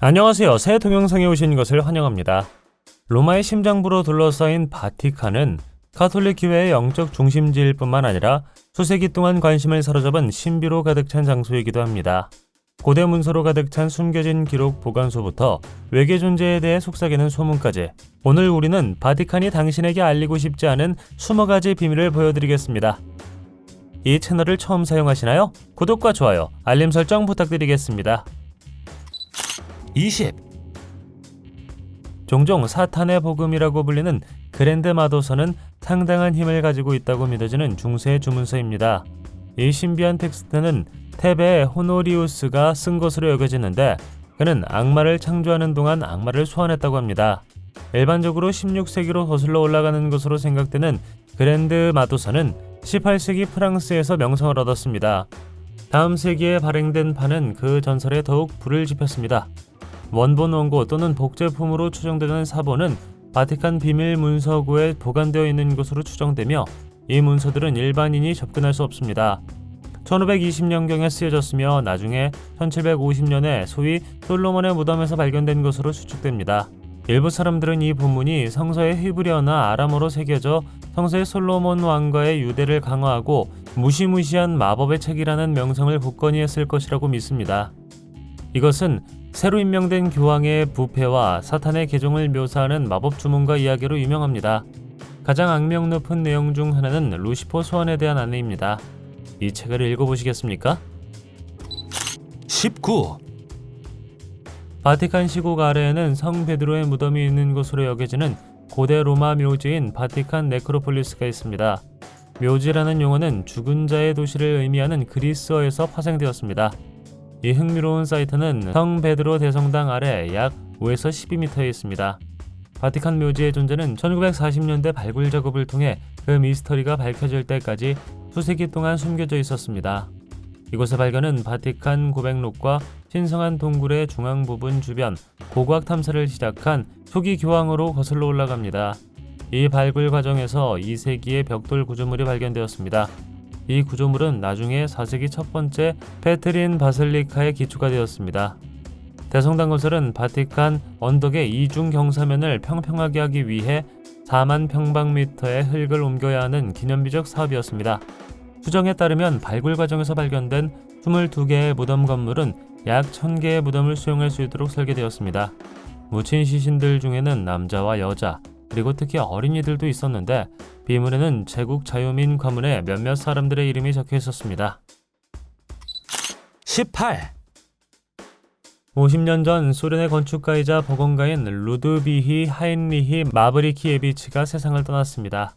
안녕하세요. 새 동영상에 오신 것을 환영합니다. 로마의 심장부로 둘러싸인 바티칸은 가톨릭 교회의 영적 중심지일 뿐만 아니라 수세기 동안 관심을 사로잡은 신비로 가득 찬 장소이기도 합니다. 고대 문서로 가득 찬 숨겨진 기록 보관소부터 외계 존재에 대해 속삭이는 소문까지, 오늘 우리는 바티칸이 당신에게 알리고 싶지 않은 20가지 비밀을 보여드리겠습니다. 이 채널을 처음 사용하시나요? 구독과 좋아요, 알림 설정 부탁드리겠습니다. 20. 종종 사탄의 복음이라고 불리는 그랜드 마도서는 상당한 힘을 가지고 있다고 믿어지는 중세 주문서입니다. 이 신비한 텍스트는 테베의 호노리우스가 쓴 것으로 여겨지는데, 그는 악마를 창조하는 동안 악마를 소환했다고 합니다. 일반적으로 16세기로 거슬러 올라가는 것으로 생각되는 그랜드 마도서는 18세기 프랑스에서 명성을 얻었습니다. 다음 세기에 발행된 판은 그 전설에 더욱 불을 지폈습니다. 원본 원고 또는 복제품으로 추정되는 사본은 바티칸 비밀 문서고에 보관되어 있는 것으로 추정되며, 이 문서들은 일반인이 접근할 수 없습니다. 1520년경에 쓰여졌으며 나중에 1750년에 소위 솔로몬의 무덤에서 발견된 것으로 추측됩니다. 일부 사람들은 이 본문이 성서의 히브리어나 아람어로 새겨져 성서의 솔로몬 왕과의 유대를 강화하고 무시무시한 마법의 책이라는 명성을 굳건히 했을 것이라고 믿습니다. 이것은 새로 임명된 교황의 부패와 사탄의 계종을 묘사하는 마법 주문가 이야기로 유명합니다. 가장 악명 높은 내용 중 하나는 루시퍼 소환에 대한 안내입니다. 이 책을 읽어보시겠습니까? 19. 바티칸 시국 아래에는 성 베드로의 무덤이 있는 것으로 여겨지는 고대 로마 묘지인 바티칸 네크로폴리스가 있습니다. 묘지라는 용어는 죽은 자의 도시를 의미하는 그리스어에서 파생되었습니다. 이 흥미로운 사이트는 성 베드로 대성당 아래 약 5에서 12m에 있습니다. 바티칸 묘지의 존재는 1940년대 발굴 작업을 통해 그 미스터리가 밝혀질 때까지 수세기 동안 숨겨져 있었습니다. 이곳의 발견은 바티칸 고백록과 신성한 동굴의 중앙 부분 주변 고고학 탐사를 시작한 초기 교황으로 거슬러 올라갑니다. 이 발굴 과정에서 2세기의 벽돌 구조물이 발견되었습니다. 이 구조물은 나중에 4세기 첫 번째 페트린 바실리카의 기초가 되었습니다. 대성당 건설은 바티칸 언덕의 이중 경사면을 평평하게 하기 위해 4만 평방미터의 흙을 옮겨야 하는 기념비적 사업이었습니다. 추정에 따르면 발굴 과정에서 발견된 22개의 무덤 건물은 약 1000개의 무덤을 수용할 수 있도록 설계되었습니다. 묻힌 시신들 중에는 남자와 여자, 그리고 특히 어린이들도 있었는데, 비문에는 제국 자유민 과문에 몇몇 사람들의 이름이 적혀 있었습니다. 18. 50년 전 소련의 건축가이자 법원가인 루드비히 하인리히 마브리키예비치가 세상을 떠났습니다.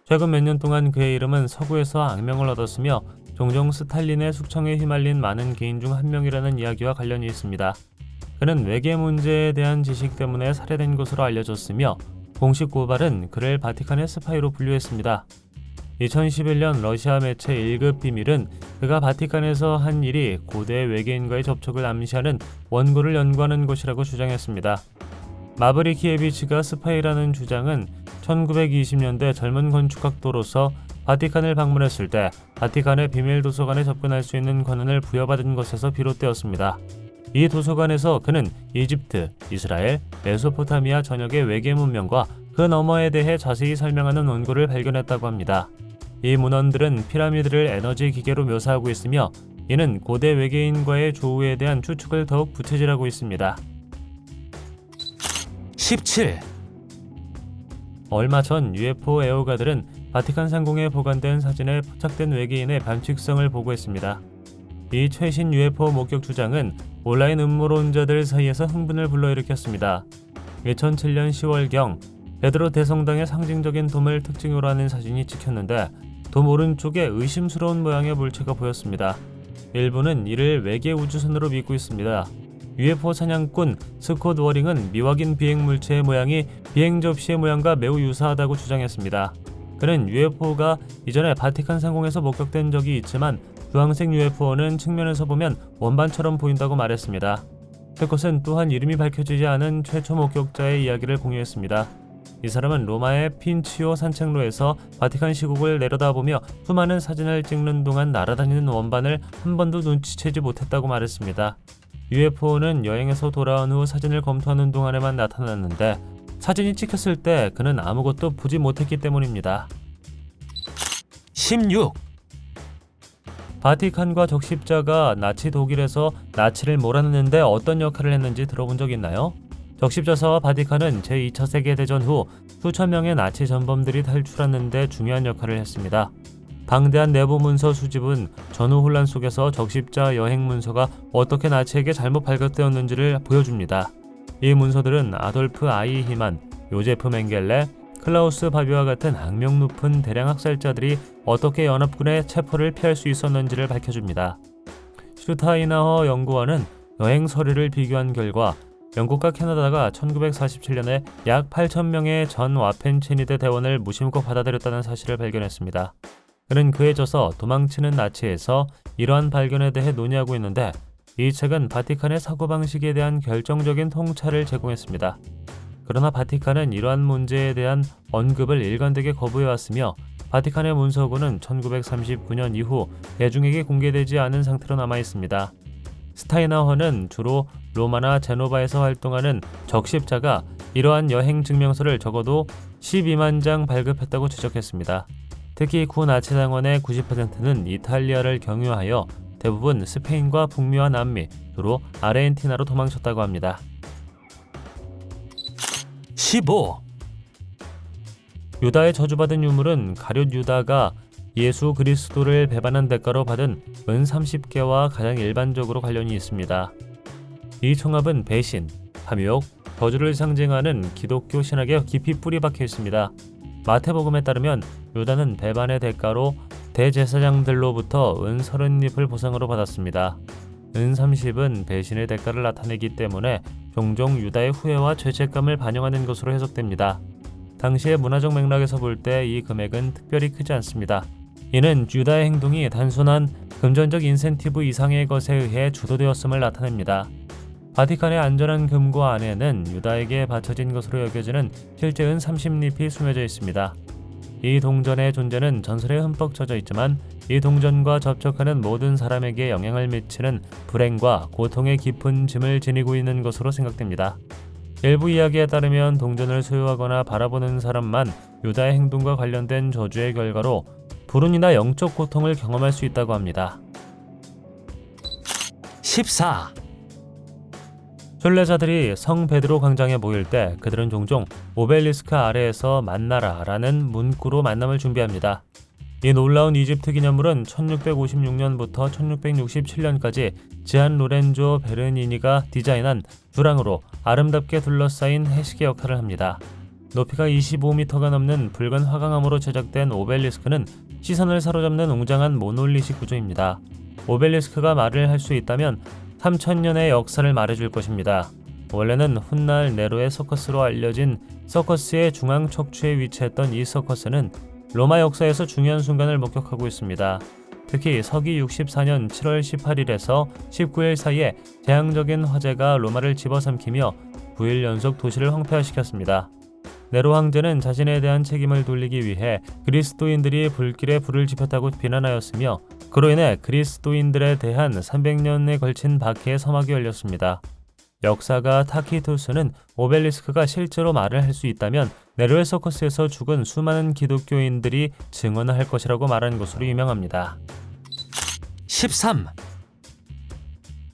최근 몇 년 동안 그의 이름은 서구에서 악명을 얻었으며 종종 스탈린의 숙청에 휘말린 많은 개인 중 한 명이라는 이야기와 관련이 있습니다. 그는 외계 문제에 대한 지식 때문에 살해된 것으로 알려졌으며, 공식 고발은 그를 바티칸의 스파이로 분류했습니다. 2011년 러시아 매체 1급 비밀은 그가 바티칸에서 한 일이 고대 외계인과의 접촉을 암시하는 원고를 연구하는 것이라고 주장했습니다. 마브리키예비치가 스파이라는 주장은 1920년대 젊은 건축학도로서 바티칸을 방문했을 때 바티칸의 비밀 도서관에 접근할 수 있는 권한을 부여받은 것에서 비롯되었습니다. 이 도서관에서 그는 이집트, 이스라엘, 메소포타미아 전역의 외계 문명과 그 너머에 대해 자세히 설명하는 원고를 발견했다고 합니다. 이 문헌들은 피라미드를 에너지 기계로 묘사하고 있으며, 이는 고대 외계인과의 조우에 대한 추측을 더욱 부채질하고 있습니다. 17. 얼마 전 UFO 애호가들은 바티칸 상공에 보관된 사진에 포착된 외계인의 반칙성을 보고했습니다. 이 최신 UFO 목격 주장은 온라인 음모론자들 사이에서 흥분을 불러일으켰습니다. 2007년 10월경 베드로 대성당의 상징적인 돔을 특징으로 하는 사진이 찍혔는데, 돔 오른쪽에 의심스러운 모양의 물체가 보였습니다. 일부는 이를 외계 우주선으로 믿고 있습니다. UFO 사냥꾼 스콧 워링은 미확인 비행 물체의 모양이 비행 접시의 모양과 매우 유사하다고 주장했습니다. 그는 UFO가 이전에 바티칸 상공에서 목격된 적이 있지만 주황색 UFO는 측면에서 보면 원반처럼 보인다고 말했습니다. 스콧은 또한 이름이 밝혀지지 않은 최초 목격자의 이야기를 공유했습니다. 이 사람은 로마의 핀치오 산책로에서 바티칸 시국을 내려다보며 수많은 사진을 찍는 동안 날아다니는 원반을 한 번도 눈치채지 못했다고 말했습니다. UFO는 여행에서 돌아온 후 사진을 검토하는 동안에만 나타났는데 사진이 찍혔을 때 그는 아무것도 보지 못했기 때문입니다. 16. 바티칸과 적십자가 나치 독일에서 나치를 몰아내는데 어떤 역할을 했는지 들어본 적 있나요? 적십자사와 바티칸은 제2차 세계대전 후 수천 명의 나치 전범들이 탈출하는데 중요한 역할을 했습니다. 방대한 내부 문서 수집은 전후 혼란 속에서 적십자 여행 문서가 어떻게 나치에게 잘못 발각되었는지를 보여줍니다. 이 문서들은 아돌프 아이히만, 요제프 맹겔레, 클라우스 바비와 같은 악명 높은 대량 학살자들이 어떻게 연합군의 체포를 피할 수 있었는지를 밝혀줍니다. 슈타이나허 연구원은 여행 서류를 비교한 결과 영국과 캐나다가 1947년에 약 8,000명의 전 와펜체니드 대원을 무심코 받아들였다는 사실을 발견했습니다. 그는 그에 져서 도망치는 나치에서 이러한 발견에 대해 논의하고 있는데 이 책은 바티칸의 사고방식에 대한 결정적인 통찰을 제공했습니다. 그러나 바티칸은 이러한 문제에 대한 언급을 일관되게 거부해왔으며 바티칸의 문서고는 1939년 이후 대중에게 공개되지 않은 상태로 남아있습니다. 스타이나허는 주로 로마나 제노바에서 활동하는 적십자가 이러한 여행 증명서를 적어도 12만 장 발급했다고 지적했습니다. 특히 구나치 당원의 90%는 이탈리아를 경유하여 대부분 스페인과 북미와 남미, 주로 아르헨티나로 도망쳤다고 합니다. 15. 유다의 저주받은 유물은 가룟 유다가 예수 그리스도를 배반한 대가로 받은 은 30개와 가장 일반적으로 관련이 있습니다. 이 총합은 배신, 탐욕, 저주를 상징하는 기독교 신학에 깊이 뿌리 박혀 있습니다. 마태복음에 따르면 유다는 배반의 대가로 대제사장들로부터 은 30잎을 보상으로 받았습니다. 은 30은 배신의 대가를 나타내기 때문에 종종 유다의 후회와 죄책감을 반영하는 것으로 해석됩니다. 당시의 문화적 맥락에서 볼 때 이 금액은 특별히 크지 않습니다. 이는 유다의 행동이 단순한 금전적 인센티브 이상의 것에 의해 주도되었음을 나타냅니다. 바티칸의 안전한 금고 안에는 유다에게 바쳐진 것으로 여겨지는 실제 은 30잎이 숨겨져 있습니다. 이 동전의 존재는 전설에 흠뻑 젖어 있지만 이 동전과 접촉하는 모든 사람에게 영향을 미치는 불행과 고통의 깊은 짐을 지니고 있는 것으로 생각됩니다. 일부 이야기에 따르면 동전을 소유하거나 바라보는 사람만 유다의 행동과 관련된 저주의 결과로 불운이나 영적 고통을 경험할 수 있다고 합니다. 14. 순례자들이 성 베드로 광장에 모일 때 그들은 종종 오벨리스크 아래에서 만나라 라는 문구로 만남을 준비합니다. 이 놀라운 이집트 기념물은 1656년부터 1667년까지 지안 로렌조 베르니니가 디자인한 주랑으로 아름답게 둘러싸인 해시계 역할을 합니다. 높이가 25m가 넘는 붉은 화강암으로 제작된 오벨리스크는 시선을 사로잡는 웅장한 모놀리식 구조입니다. 오벨리스크가 말을 할 수 있다면 3000년의 역사를 말해줄 것입니다. 원래는 훗날 네로의 서커스로 알려진 서커스의 중앙 척추에 위치했던 이 서커스는 로마 역사에서 중요한 순간을 목격하고 있습니다. 특히 서기 64년 7월 18일에서 19일 사이에 재앙적인 화재가 로마를 집어삼키며 9일 연속 도시를 황폐화시켰습니다. 네로 황제는 자신에 대한 책임을 돌리기 위해 그리스도인들이 불길에 불을 지폈다고 비난하였으며 그로 인해 그리스도인들에 대한 300년에 걸친 박해의 서막이 열렸습니다. 역사가 타키투스는 오벨리스크가 실제로 말을 할 수 있다면 네로의 서커스에서 죽은 수많은 기독교인들이 증언을 할 것이라고 말한 것으로 유명합니다. 13.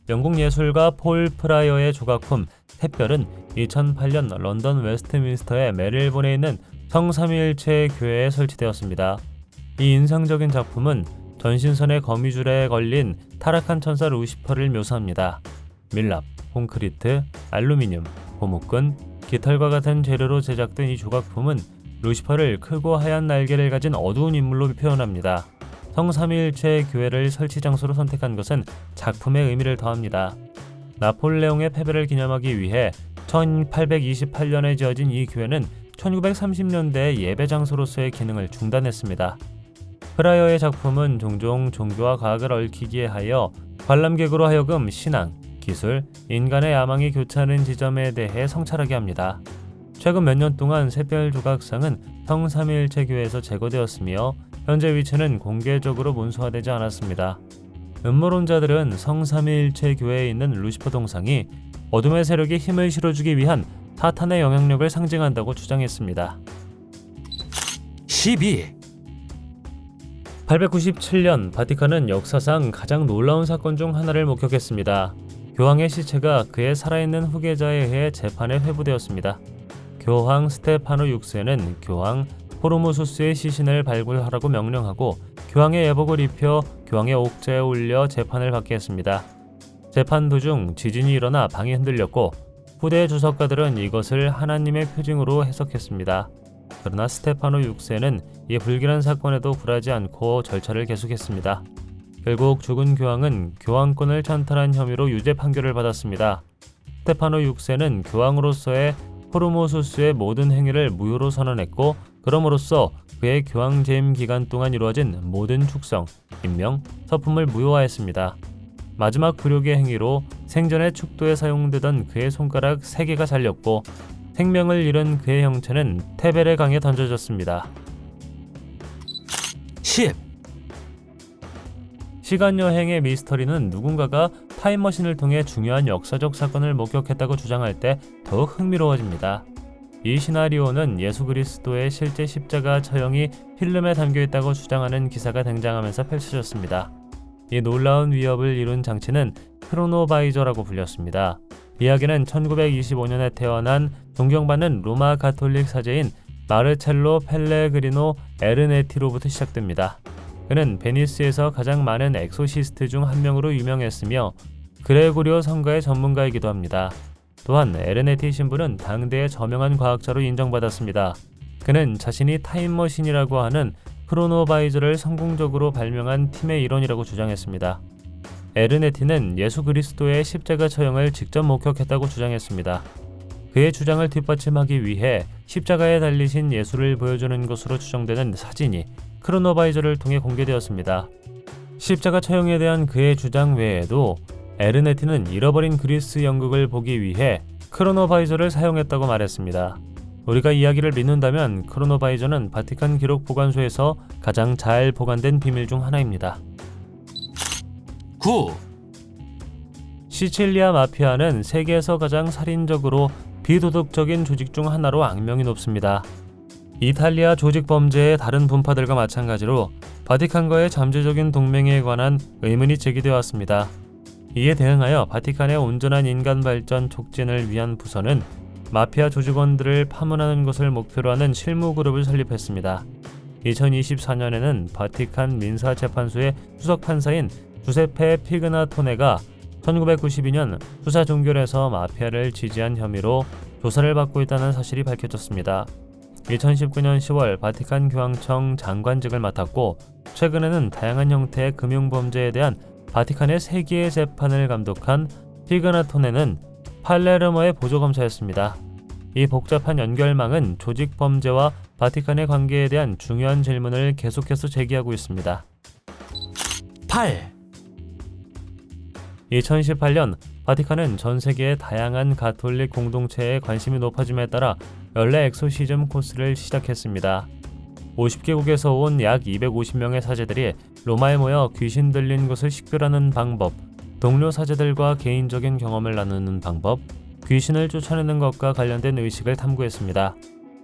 영국 예술가 폴 프라이어의 조각품 샛별은 2008년 런던 웨스트민스터의 메릴본에 있는 성삼위일체 교회에 설치되었습니다. 이 인상적인 작품은 전신선의 거미줄에 걸린 타락한 천사 루시퍼를 묘사합니다. 밀랍, 콘크리트, 알루미늄, 고무끈, 깃털과 같은 재료로 제작된 이 조각품은 루시퍼를 크고 하얀 날개를 가진 어두운 인물로 표현합니다. 성삼위일체 교회를 설치 장소로 선택한 것은 작품의 의미를 더합니다. 나폴레옹의 패배를 기념하기 위해 1828년에 지어진 이 교회는 1930년대에 예배 장소로서의 기능을 중단했습니다. 프라이어의 작품은 종종 종교와 과학을 얽히게 하여 관람객으로 하여금 신앙, 기술, 인간의 야망이 교차하는 지점에 대해 성찰하게 합니다. 최근 몇 년 동안 샛별 조각상은 성삼위일체 교회에서 제거되었으며 현재 위치는 공개적으로 문서화되지 않았습니다. 음모론자들은 성삼위일체 교회에 있는 루시퍼 동상이 어둠의 세력에 힘을 실어주기 위한 사탄의 영향력을 상징한다고 주장했습니다. 12. 897년 바티칸은 역사상 가장 놀라운 사건 중 하나를 목격했습니다. 교황의 시체가 그의 살아있는 후계자에 의해 재판에 회부되었습니다. 교황 스테파노 6세는 교황 포르무수스의 시신을 발굴하라고 명령하고 교황의 예복을 입혀 교황의 옥좌에 올려 재판을 받게 했습니다. 재판 도중 지진이 일어나 방이 흔들렸고 후대 주석가들은 이것을 하나님의 표징으로 해석했습니다. 그러나 스테파노 6세는 이 불길한 사건에도 굴하지 않고 절차를 계속했습니다. 결국 죽은 교황은 교황권을 찬탈한 혐의로 유죄 판결을 받았습니다. 스테파노 6세는 교황으로서의 포르모수스의 모든 행위를 무효로 선언했고 그럼으로써 그의 교황 재임 기간 동안 이루어진 모든 축성, 임명, 서품을 무효화했습니다. 마지막 굴욕의 행위로 생전의 축도에 사용되던 그의 손가락 3개가 잘렸고 생명을 잃은 그의 형체는 테베레 강에 던져졌습니다. 10. 시간여행의 미스터리는 누군가가 타임머신을 통해 중요한 역사적 사건을 목격했다고 주장할 때 더욱 흥미로워집니다. 이 시나리오는 예수 그리스도의 실제 십자가 처형이 필름에 담겨있다고 주장하는 기사가 등장하면서 펼쳐졌습니다. 이 놀라운 위협을 이룬 장치는 크로노바이저라고 불렸습니다. 이야기는 1925년에 태어난 존경받는 로마 가톨릭 사제인 마르첼로 펠레그리노 에르네티로부터 시작됩니다. 그는 베니스에서 가장 많은 엑소시스트 중 한 명으로 유명했으며 그레고리오 성가의 전문가이기도 합니다. 또한 에르네티 신부는 당대의 저명한 과학자로 인정받았습니다. 그는 자신이 타임머신이라고 하는 크로노바이저를 성공적으로 발명한 팀의 일원이라고 주장했습니다. 에르네티는 예수 그리스도의 십자가 처형을 직접 목격했다고 주장했습니다. 그의 주장을 뒷받침하기 위해 십자가에 달리신 예수를 보여주는 것으로 추정되는 사진이 크로노바이저를 통해 공개되었습니다. 십자가 처형에 대한 그의 주장 외에도 에르네티는 잃어버린 그리스 연극을 보기 위해 크로노바이저를 사용했다고 말했습니다. 우리가 이야기를 믿는다면 크로노바이저는 바티칸 기록 보관소에서 가장 잘 보관된 비밀 중 하나입니다. 9. 시칠리아 마피아는 세계에서 가장 살인적으로 비도덕적인 조직 중 하나로 악명이 높습니다. 이탈리아 조직 범죄의 다른 분파들과 마찬가지로 바티칸과의 잠재적인 동맹에 관한 의문이 제기되어 왔습니다. 이에 대응하여 바티칸의 온전한 인간 발전 촉진을 위한 부서는 마피아 조직원들을 파문하는 것을 목표로 하는 실무 그룹을 설립했습니다. 2024년에는 바티칸 민사재판소의 수석 판사인 주세페 피그나토네가 1992년 수사 종결에서 마피아를 지지한 혐의로 조사를 받고 있다는 사실이 밝혀졌습니다. 2019년 10월 바티칸 교황청 장관직을 맡았고 최근에는 다양한 형태의 금융범죄에 대한 바티칸의 3개의 재판을 감독한 피그나토네는 팔레르모의 보조검사였습니다. 이 복잡한 연결망은 조직범죄와 바티칸의 관계에 대한 중요한 질문을 계속해서 제기하고 있습니다. 8. 2018년 바티칸은 전 세계의 다양한 가톨릭 공동체에 관심이 높아짐에 따라 연례 엑소시즘 코스를 시작했습니다. 50개국에서 온 약 250명의 사제들이 로마에 모여 귀신 들린 것을 식별하는 방법, 동료 사제들과 개인적인 경험을 나누는 방법, 귀신을 쫓아내는 것과 관련된 의식을 탐구했습니다.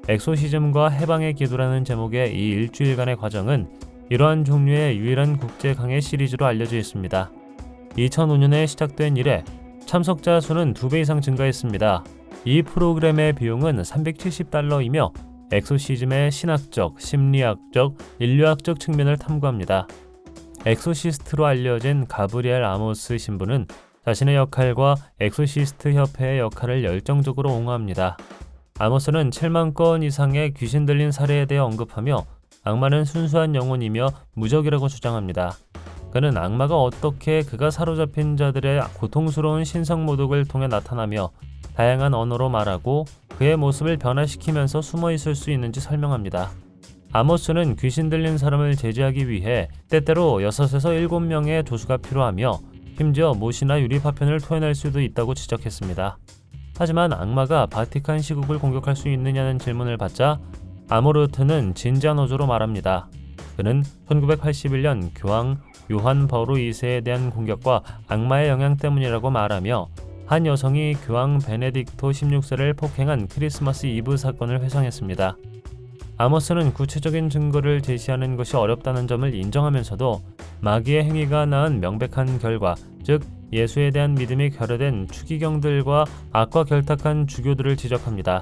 엑소시즘과 해방의 기도라는 제목의 이 일주일간의 과정은 이러한 종류의 유일한 국제 강의 시리즈로 알려져 있습니다. 2005년에 시작된 이래 참석자 수는 2배 이상 증가했습니다. 이 프로그램의 비용은 $370이며 엑소시즘의 신학적, 심리학적, 인류학적 측면을 탐구합니다. 엑소시스트로 알려진 가브리엘 아모스 신부는 자신의 역할과 엑소시스트 협회의 역할을 열정적으로 옹호합니다. 아모스는 7만 건 이상의 귀신 들린 사례에 대해 언급하며 악마는 순수한 영혼이며 무적이라고 주장합니다. 그는 악마가 어떻게 그가 사로잡힌 자들의 고통스러운 신성모독을 통해 나타나며 다양한 언어로 말하고 그의 모습을 변화시키면서 숨어 있을 수 있는지 설명합니다. 아모스는 귀신 들린 사람을 제지하기 위해 때때로 6에서 7명의 조수가 필요하며 심지어 못이나 유리파편을 토해낼 수도 있다고 지적했습니다. 하지만 악마가 바티칸 시국을 공격할 수 있느냐는 질문을 받자 아모르트는 진지한 어조로 말합니다. 그는 1981년 교황 요한 바오로 2세에 대한 공격과 악마의 영향 때문이라고 말하며 한 여성이 교황 베네딕토 16세를 폭행한 크리스마스 이브 사건을 회상했습니다. 아모스는 구체적인 증거를 제시하는 것이 어렵다는 점을 인정하면서도 마귀의 행위가 낳은 명백한 결과, 즉 예수에 대한 믿음이 결여된 추기경들과 악과 결탁한 주교들을 지적합니다.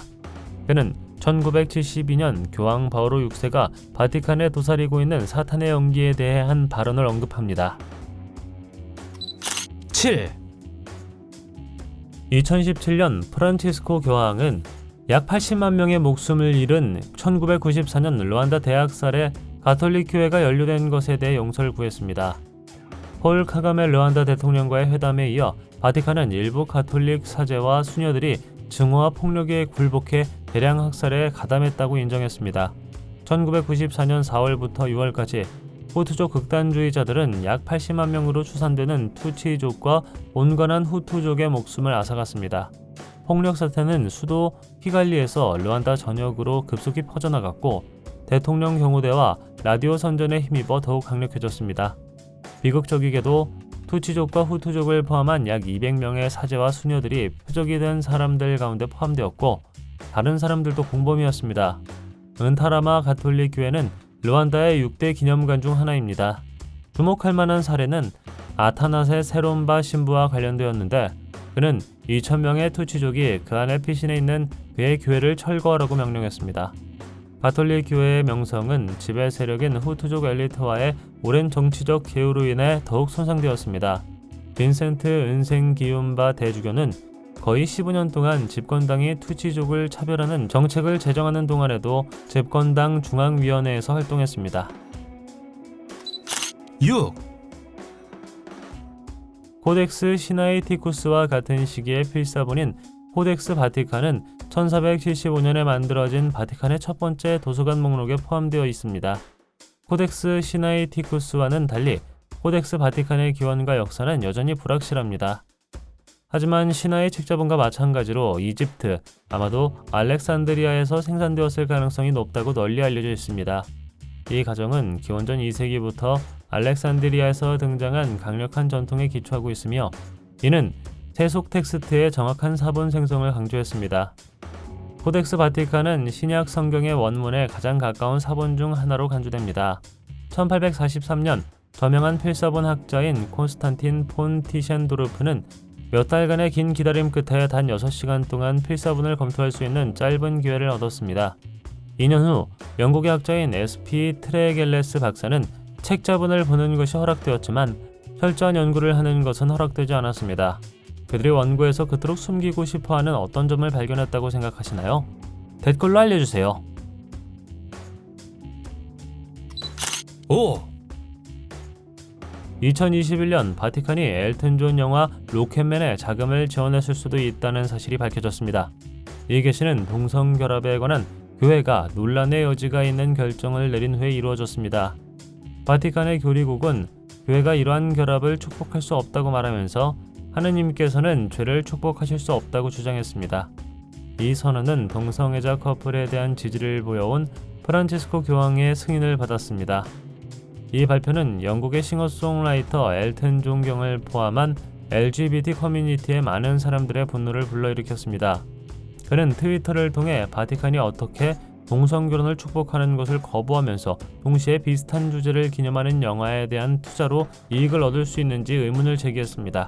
그는 1972년 교황 바오로 6세가 바티칸에 도사리고 있는 사탄의 연기에 대해 한 발언을 언급합니다. 7. 2017년 프란치스코 교황은 약 80만 명의 목숨을 잃은 1994년 르완다 대학살에 가톨릭 교회가 연루된 것에 대해 용서를 구했습니다. 폴 카가메 르완다 대통령과의 회담에 이어 바티칸은 일부 가톨릭 사제와 수녀들이 증오와 폭력에 굴복해 대량 학살에 가담했다고 인정했습니다. 1994년 4월부터 6월까지 후투족 극단주의자들은 약 80만 명으로 추산되는 투치족과 온건한 후투족의 목숨을 앗아갔습니다. 폭력 사태는 수도 키갈리에서 르완다 전역으로 급속히 퍼져나갔고 대통령 경호대와 라디오 선전에 힘입어 더욱 강력해졌습니다. 비극적이게도 투치족과 후투족을 포함한 약 200명의 사제와 수녀들이 표적이 된 사람들 가운데 포함되었고 다른 사람들도 공범이었습니다. 은타라마 가톨릭 교회는 르완다의 6대 기념관 중 하나입니다. 주목할 만한 사례는 아타나세 세론바 신부와 관련되었는데 그는 2,000명의 투치족이 그 안에 피신해 있는 그의 교회를 철거하라고 명령했습니다. 가톨릭 교회의 명성은 지배 세력인 후투족 엘리트와의 오랜 정치적 계우로 인해 더욱 손상되었습니다. 빈센트 은생기움바 대주교는 거의 15년 동안 집권당이 투치족을 차별하는 정책을 제정하는 동안에도 집권당 중앙위원회에서 활동했습니다. 6. 코덱스 시나이티쿠스와 같은 시기의 필사본인 코덱스 바티칸은 1475년에 만들어진 바티칸의 첫 번째 도서관 목록에 포함되어 있습니다. 코덱스 시나이티쿠스와는 달리 코덱스 바티칸의 기원과 역사는 여전히 불확실합니다. 하지만 신화의 책자본과 마찬가지로 이집트, 아마도 알렉산드리아에서 생산되었을 가능성이 높다고 널리 알려져 있습니다. 이 가정은 기원전 2세기부터 알렉산드리아에서 등장한 강력한 전통에 기초하고 있으며 이는 세속 텍스트의 정확한 사본 생성을 강조했습니다. 코덱스 바티칸은 신약 성경의 원문에 가장 가까운 사본 중 하나로 간주됩니다. 1843년 저명한 필사본 학자인 콘스탄틴 폰 티셴도르프는 몇 달간의 긴 기다림 끝에 단 6시간 동안 필사본을 검토할 수 있는 짧은 기회를 얻었습니다. 2년 후 영국의 학자인 SP 트레겔레스 박사는 책자본을 보는 것이 허락되었지만 철저한 연구를 하는 것은 허락되지 않았습니다. 그들이 원고에서 그토록 숨기고 싶어하는 어떤 점을 발견했다고 생각하시나요? 댓글로 알려주세요. 5. 2021년 바티칸이 엘튼 존 영화 로켓맨에 자금을 지원했을 수도 있다는 사실이 밝혀졌습니다. 이 계시는 동성결합에 관한 교회가 논란의 여지가 있는 결정을 내린 후에 이루어졌습니다. 바티칸의 교리국은 교회가 이러한 결합을 축복할 수 없다고 말하면서 하느님께서는 죄를 축복하실 수 없다고 주장했습니다. 이 선언은 동성애자 커플에 대한 지지를 보여온 프란치스코 교황의 승인을 받았습니다. 이 발표는 영국의 싱어송라이터 엘튼 존 경을 포함한 LGBT 커뮤니티의 많은 사람들의 분노를 불러일으켰습니다. 그는 트위터를 통해 바티칸이 어떻게 동성결혼을 축복하는 것을 거부하면서 동시에 비슷한 주제를 기념하는 영화에 대한 투자로 이익을 얻을 수 있는지 의문을 제기했습니다.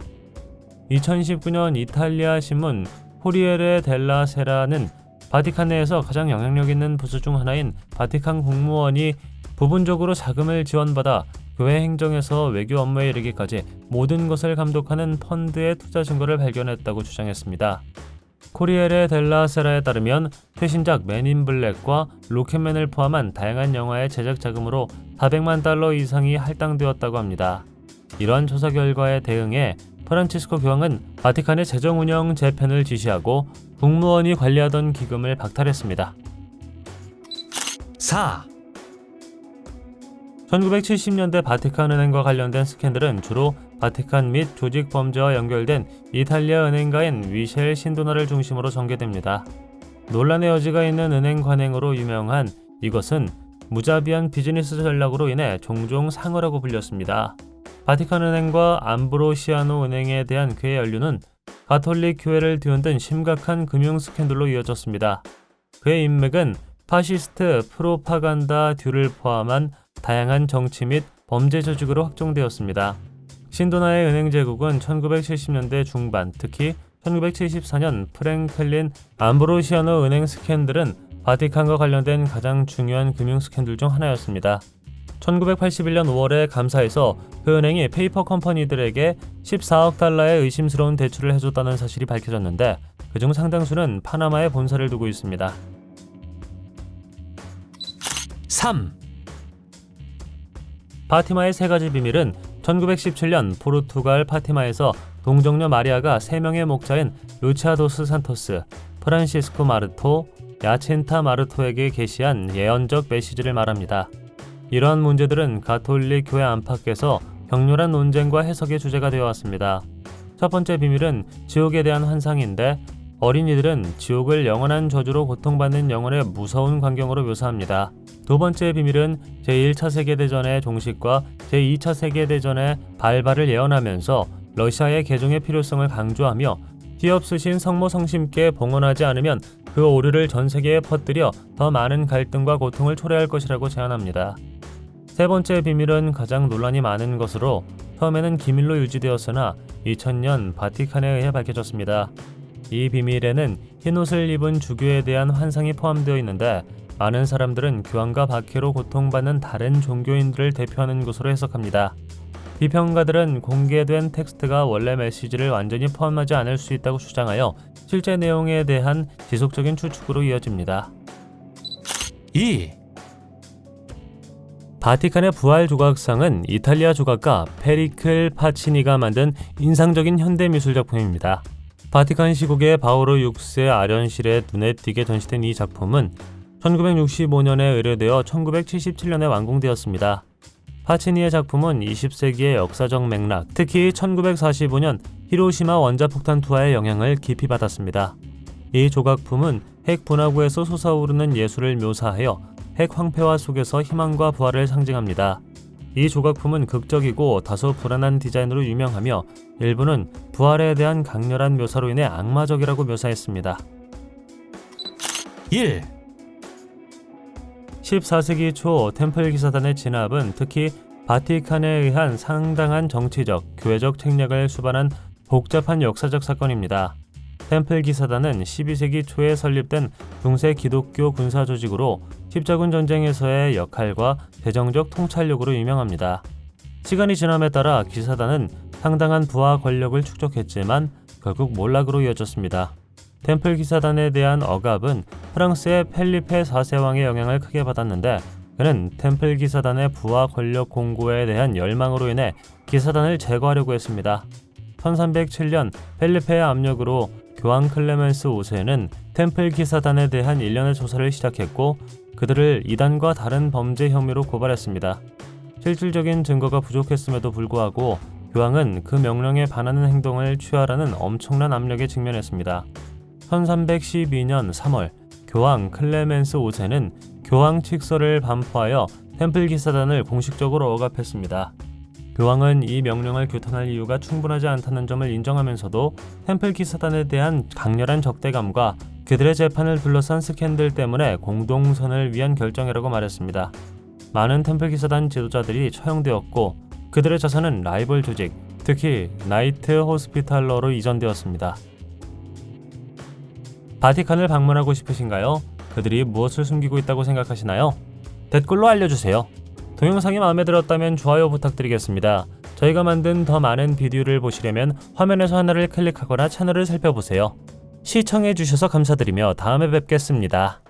2019년 이탈리아 신문 코리에레 델라 세라는 바티칸 내에서 가장 영향력 있는 부서 중 하나인 바티칸 공무원이 부분적으로 자금을 지원받아 교회 행정에서 외교 업무에 이르기까지 모든 것을 감독하는 펀드의 투자 증거를 발견했다고 주장했습니다. 코리에레 델라 세라에 따르면 최신작 맨인 블랙과 로켓맨을 포함한 다양한 영화의 제작 자금으로 400만 달러 이상이 할당되었다고 합니다. 이러한 조사 결과에 대응해 프란치스코 교황은 바티칸의 재정 운영 재편을 지시하고 국무원이 관리하던 기금을 박탈했습니다. 4. 1970년대 바티칸 은행과 관련된 스캔들은 주로 바티칸 및 조직 범죄와 연결된 이탈리아 은행가인 위셸 신도나를 중심으로 전개됩니다. 논란의 여지가 있는 은행 관행으로 유명한 이것은 무자비한 비즈니스 전략으로 인해 종종 상어라고 불렸습니다. 바티칸은행과 암브로시아노 은행에 대한 그의 연루는 가톨릭 교회를 뒤흔든 심각한 금융 스캔들로 이어졌습니다. 그의 인맥은 파시스트 프로파간다듀를 포함한 다양한 정치 및 범죄 조직으로 확정되었습니다. 신도나의 은행 제국은 1970년대 중반, 특히 1974년 프랭클린 암브로시아노 은행 스캔들은 바티칸과 관련된 가장 중요한 금융 스캔들 중 하나였습니다. 1981년 5월에 감사에서 그 은행이 페이퍼 컴퍼니들에게 14억 달러의 의심스러운 대출을 해줬다는 사실이 밝혀졌는데 그중 상당수는 파나마에 본사를 두고 있습니다. 3. 파티마의 세 가지 비밀은 1917년 포르투갈 파티마에서 동정녀 마리아가 3명의 목자인 루치아도스 산토스, 프란시스코 마르토, 야친타 마르토에게 게시한 예언적 메시지를 말합니다. 이러한 문제들은 가톨릭 교회 안팎에서 격렬한 논쟁과 해석의 주제가 되어 왔습니다. 첫 번째 비밀은 지옥에 대한 환상인데 어린이들은 지옥을 영원한 저주로 고통받는 영혼의 무서운 광경으로 묘사합니다. 두 번째 비밀은 제1차 세계대전의 종식과 제2차 세계대전의 발발을 예언하면서 러시아의 개종의 필요성을 강조하며 뒤엎으신 성모 성심께 봉헌하지 않으면 그 오류를 전 세계에 퍼뜨려 더 많은 갈등과 고통을 초래할 것이라고 제안합니다. 세 번째 비밀은 가장 논란이 많은 것으로 처음에는 기밀로 유지되었으나 2000년 바티칸에 의해 밝혀졌습니다. 이 비밀에는 흰옷을 입은 주교에 대한 환상이 포함되어 있는데 많은 사람들은 교황과 박해로 고통받는 다른 종교인들을 대표하는 것으로 해석합니다. 비평가들은 공개된 텍스트가 원래 메시지를 완전히 포함하지 않을 수 있다고 주장하여 실제 내용에 대한 지속적인 추측으로 이어집니다. 2. 바티칸의 부활 조각상은 이탈리아 조각가 페리클 파치니가 만든 인상적인 현대미술 작품입니다. 바티칸 시국의 바오로 6세 아련실에 눈에 띄게 전시된 이 작품은 1965년에 의뢰되어 1977년에 완공되었습니다. 파치니의 작품은 20세기의 역사적 맥락, 특히 1945년 히로시마 원자폭탄 투하의 영향을 깊이 받았습니다. 이 조각품은 핵 분화구에서 솟아오르는 예술을 묘사하여 핵 황폐화 속에서 희망과 부활을 상징합니다. 이 조각품은 극적이고 다소 불안한 디자인으로 유명하며 일부는 부활에 대한 강렬한 묘사로 인해 악마적이라고 묘사했습니다. 1. 14세기 초 템플 기사단의 진압은 특히 바티칸에 의한 상당한 정치적, 교회적 책략을 수반한 복잡한 역사적 사건입니다. 템플 기사단은 12세기 초에 설립된 중세 기독교 군사 조직으로 십자군 전쟁에서의 역할과 재정적 통찰력으로 유명합니다. 시간이 지남에 따라 기사단은 상당한 부와 권력을 축적했지만 결국 몰락으로 이어졌습니다. 템플 기사단에 대한 억압은 프랑스의 펠리페 4세 왕의 영향을 크게 받았는데 그는 템플 기사단의 부와 권력 공고에 대한 열망으로 인해 기사단을 제거하려고 했습니다. 1307년 펠리페의 압력으로 교황 클레멘스 5세는 템플 기사단에 대한 일련의 조사를 시작했고 그들을 이단과 다른 범죄 혐의로 고발했습니다. 실질적인 증거가 부족했음에도 불구하고 교황은 그 명령에 반하는 행동을 취하라는 엄청난 압력에 직면했습니다. 1312년 3월 교황 클레멘스 5세는 교황 칙서를 반포하여 템플 기사단을 공식적으로 억압했습니다. 교황은 이 명령을 규탄할 이유가 충분하지 않다는 점을 인정하면서도 템플 기사단에 대한 강렬한 적대감과 그들의 재판을 둘러싼 스캔들 때문에 공동선을 위한 결정이라고 말했습니다. 많은 템플 기사단 지도자들이 처형되었고 그들의 자산은 라이벌 조직, 특히 나이트 호스피탈러로 이전되었습니다. 바티칸을 방문하고 싶으신가요? 그들이 무엇을 숨기고 있다고 생각하시나요? 댓글로 알려주세요. 동영상이 마음에 들었다면 좋아요 부탁드리겠습니다. 저희가 만든 더 많은 비디오를 보시려면 화면에서 하나를 클릭하거나 채널을 살펴보세요. 시청해주셔서 감사드리며 다음에 뵙겠습니다.